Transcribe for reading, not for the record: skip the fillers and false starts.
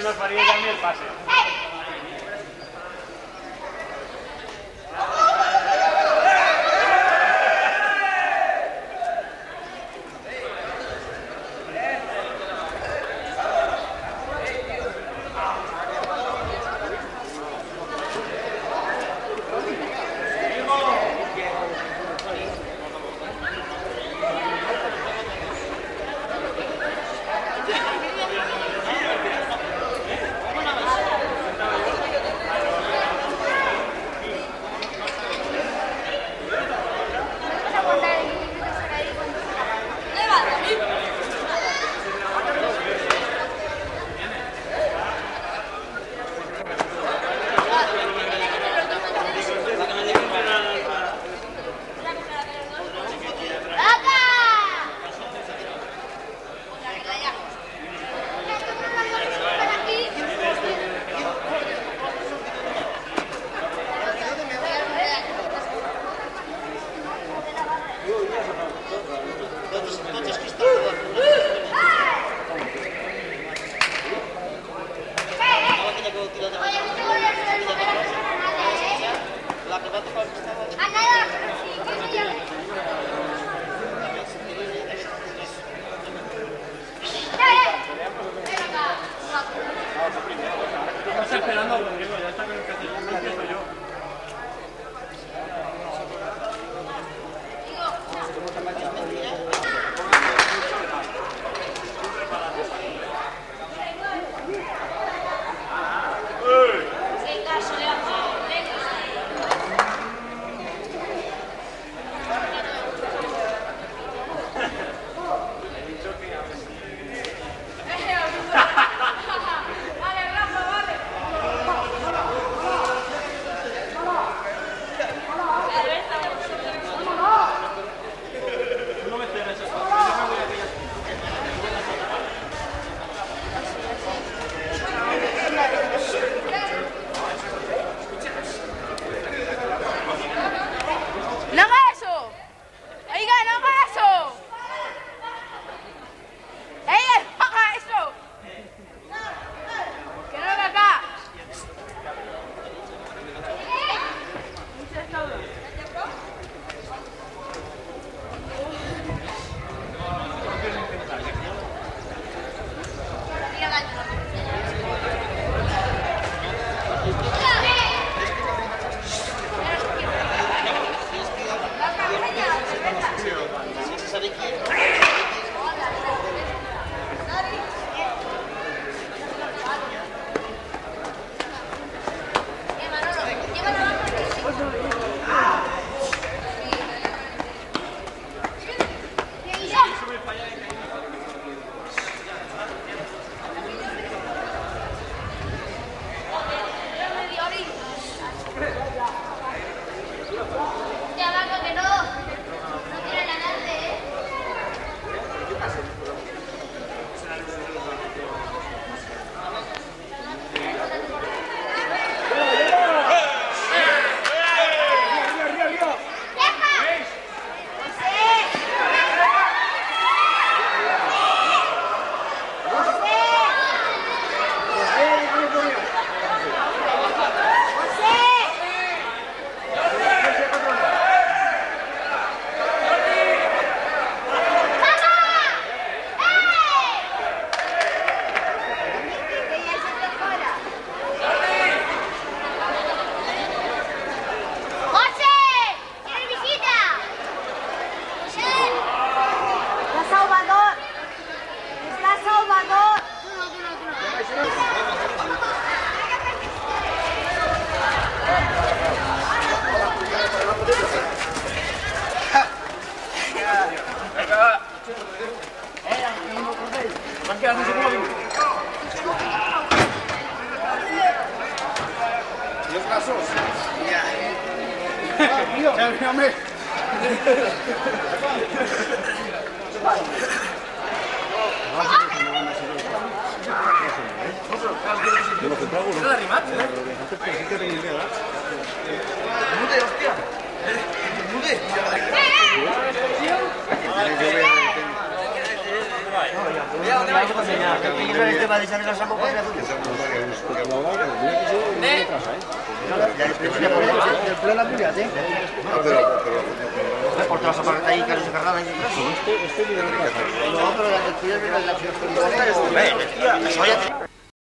se nos faria també el passe. Estás esperando a Rodrigo, ya está con el castellano, empiezo yo. Los gasos. Ya, hombre. Mude, hostia. Mude. ¿Dónde vais? ¿Qué es el tema de Isabel Sambo con azul? El pleno Ampurias, ¿eh? Por todas las partes ahí, Carlos de Carrada y no, pero el tuyo es la ciudad.